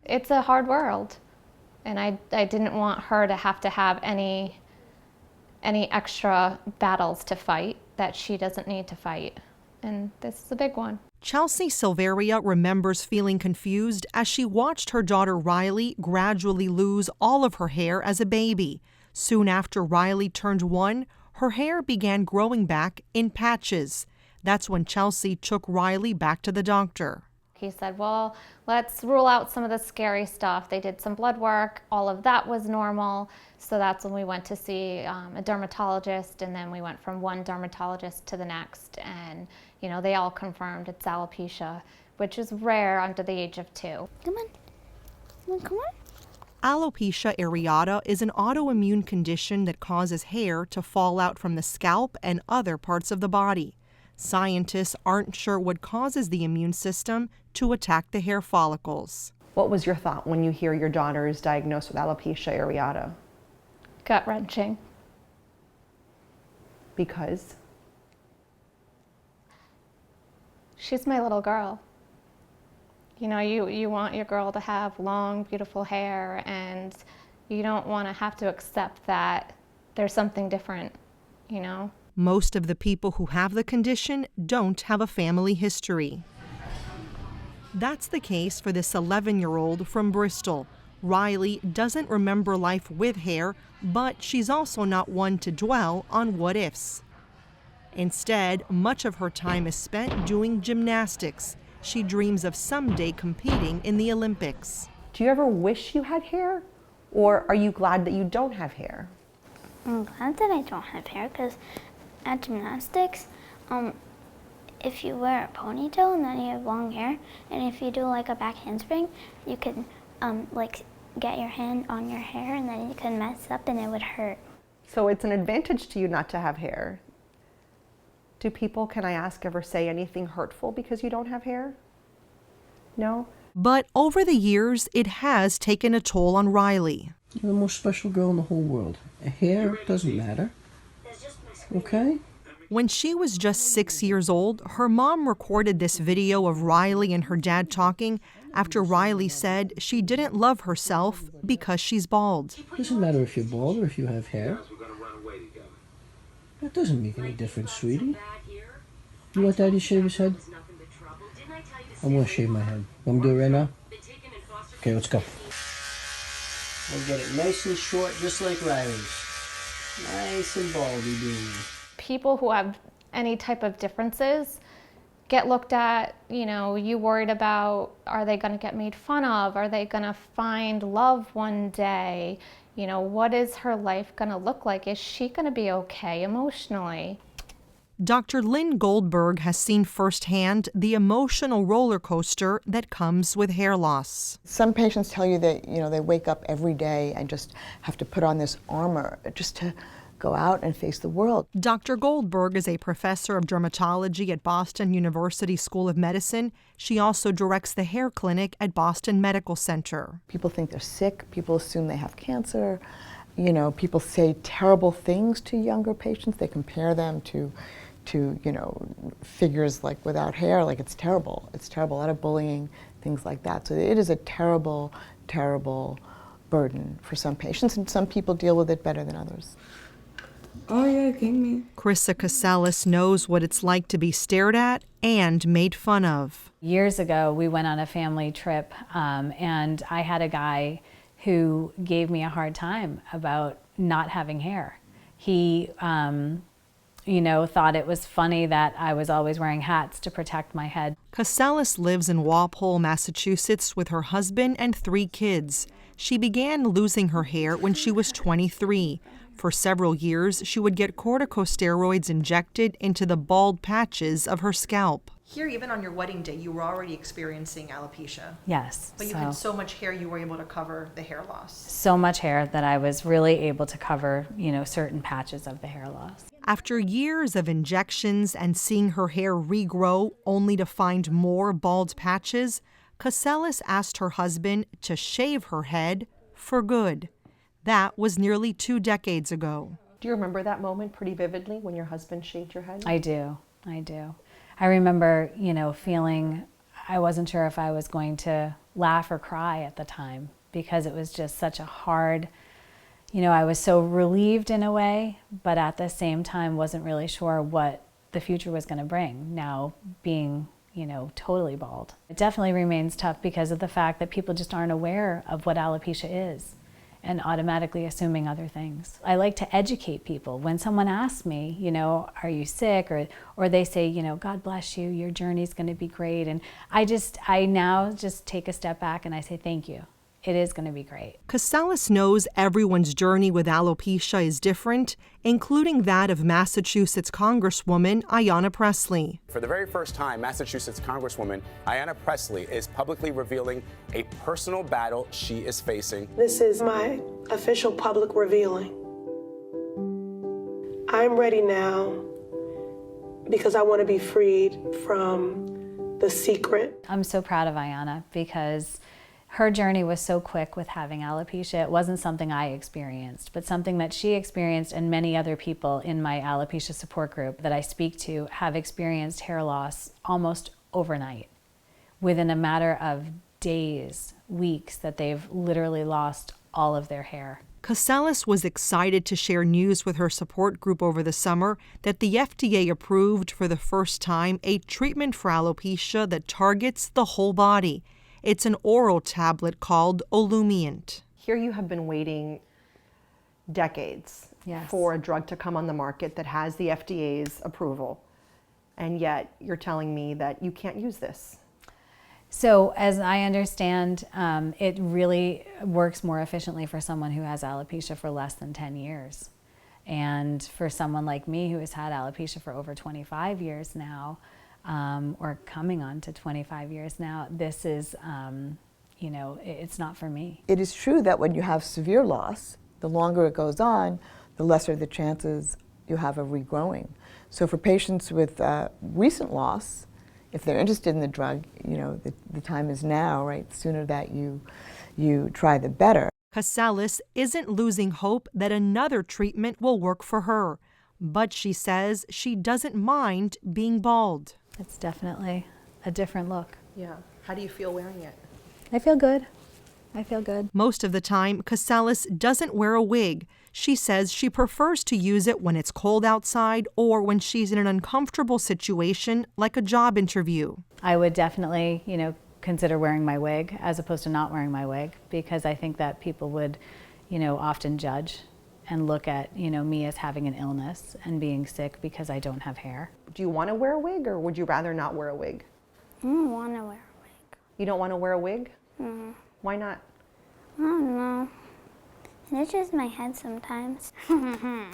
it's a hard world. And I didn't want her to have any extra battles to fight that she doesn't need to fight. And this is a big one. Chelsea Silveria remembers feeling confused as she watched her daughter Riley gradually lose all of her hair as a baby. Soon after Riley turned 1, her hair began growing back in patches. That's when Chelsea took Riley back to the doctor. He said, well, let's rule out some of the scary stuff. They did some blood work. All of that was normal. So that's when we went to see a dermatologist, and then we went from one dermatologist to the next. And, you know, they all confirmed it's alopecia, which is rare under the age of 2. Come on. Come on, come on. Alopecia areata is an autoimmune condition that causes hair to fall out from the scalp and other parts of the body. Scientists aren't sure what causes the immune system to attack the hair follicles. What was your thought when you hear your daughter is diagnosed with alopecia areata? Gut-wrenching. Because? She's my little girl. You know, you want your girl to have long, beautiful hair, and you don't want to have to accept that there's something different, you know? Most of the people who have the condition don't have a family history. That's the case for this 11-year-old from Bristol. Riley doesn't remember life with hair, but she's also not one to dwell on what-ifs. Instead, much of her time is spent doing gymnastics. She dreams of someday competing in the Olympics. Do you ever wish you had hair? Or are you glad that you don't have hair? I'm glad that I don't have hair, because at gymnastics, if you wear a ponytail and then you have long hair, and if you do like a back handspring, you can like get your hand on your hair and then you can mess up and it would hurt. So it's an advantage to you not to have hair. Do people, can I ask, ever say anything hurtful because you don't have hair? No? But over the years, it has taken a toll on Riley. You're the most special girl in the whole world. Hair doesn't matter. Okay? When she was just 6 years old, her mom recorded this video of Riley and her dad talking after Riley said she didn't love herself because she's bald. It doesn't matter if you're bald or if you have hair. That doesn't make any difference, sweetie. You want Daddy to shave his head? I want to shave my head. Want me to do it right now? Okay, let's go. We'll get it nice and short, just like Riley's. Nice and baldy bean. People who have any type of differences get looked at, you know, you worried about, are they going to get made fun of? Are they going to find love one day? You know, what is her life going to look like? Is she going to be okay emotionally? Dr. Lynn Goldberg has seen firsthand the emotional roller coaster that comes with hair loss. Some patients tell you that, you know, they wake up every day and just have to put on this armor just to go out and face the world. Dr. Goldberg is a professor of dermatology at Boston University School of Medicine. She also directs the hair clinic at Boston Medical Center. People think they're sick. People assume they have cancer. You know, people say terrible things to younger patients. They compare them to you know, figures like without hair, like it's terrible. It's terrible, a lot of bullying, things like that. So it is a terrible, terrible burden for some patients, and some people deal with it better than others. Oh yeah, king me. Krissa Casalis knows what it's like to be stared at and made fun of. Years ago, we went on a family trip, and I had a guy who gave me a hard time about not having hair. He, you know, thought it was funny that I was always wearing hats to protect my head. Casalis lives in Walpole, Massachusetts with her husband and 3 kids. She began losing her hair when she was 23. For several years, she would get corticosteroids injected into the bald patches of her scalp. Here, even on your wedding day, you were already experiencing alopecia. Yes. But you had so much hair, you were able to cover the hair loss. So much hair that I was really able to cover, you know, certain patches of the hair loss. After years of injections and seeing her hair regrow only to find more bald patches, Casalis asked her husband to shave her head for good. That was nearly 2 decades ago. Do you remember that moment pretty vividly when your husband shaved your head? I do. I remember, you know, feeling I wasn't sure if I was going to laugh or cry at the time because it was just such a hard, I was so relieved in a way, but at the same time wasn't really sure what the future was going to bring, now being, totally bald. It definitely remains tough because of the fact that people just aren't aware of what alopecia is and automatically assuming other things. I like to educate people. When someone asks me, are you sick? Or they say, God bless you, your journey's going to be great. And I now just take a step back and I say, thank you. It is going to be great. Casales knows everyone's journey with alopecia is different, including that of Massachusetts Congresswoman Ayanna Pressley. For the very first time, Massachusetts Congresswoman Ayanna Pressley is publicly revealing a personal battle she is facing. This is my official public revealing. I'm ready now because I want to be freed from the secret. I'm so proud of Ayanna because her journey was so quick with having alopecia. It wasn't something I experienced, but something that she experienced and many other people in my alopecia support group that I speak to have experienced hair loss almost overnight, within a matter of days, weeks, that they've literally lost all of their hair. Casales was excited to share news with her support group over the summer that the FDA approved for the first time a treatment for alopecia that targets the whole body. It's an oral tablet called Olumiant. Here you have been waiting decades for a drug to come on the market that has the FDA's approval, and yet you're telling me that you can't use this. So as I understand, it really works more efficiently for someone who has alopecia for less than 10 years. And for someone like me who has had alopecia for over 25 years now, or coming on to 25 years now, this is, it's not for me. It is true that when you have severe loss, the longer it goes on, the lesser the chances you have of regrowing. So for patients with recent loss, if they're interested in the drug, the time is now, right? The sooner that you try, the better. Casales isn't losing hope that another treatment will work for her, but she says she doesn't mind being bald. It's definitely a different look. Yeah. How do you feel wearing it? I feel good. I feel good. Most of the time, Casales doesn't wear a wig. She says she prefers to use it when it's cold outside or when she's in an uncomfortable situation like a job interview. I would definitely, consider wearing my wig as opposed to not wearing my wig, because I think that people would, often judge and look at, me as having an illness and being sick because I don't have hair. Do you want to wear a wig, or would you rather not wear a wig? I don't want to wear a wig. You don't want to wear a wig? Mm-hmm. Why not? I don't know. It itches my head sometimes. I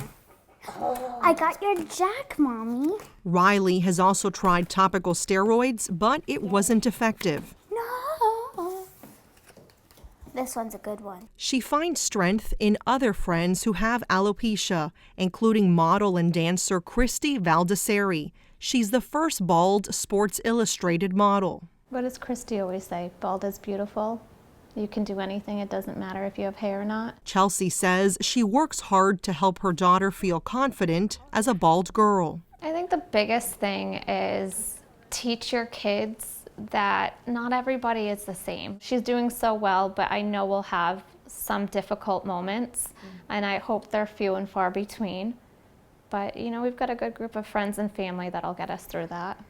got your jack, Mommy. Riley has also tried topical steroids, but it wasn't effective. No. This one's a good one. She finds strength in other friends who have alopecia, including model and dancer Christy Valdesari. She's the first bald Sports Illustrated model. What does Christy always say? Bald is beautiful. You can do anything. It doesn't matter if you have hair or not. Chelsea says she works hard to help her daughter feel confident as a bald girl. I think the biggest thing is teach your kids that not everybody is the same. She's doing so well, but I know we'll have some difficult moments, and I hope they're few and far between. But, we've got a good group of friends and family that'll get us through that.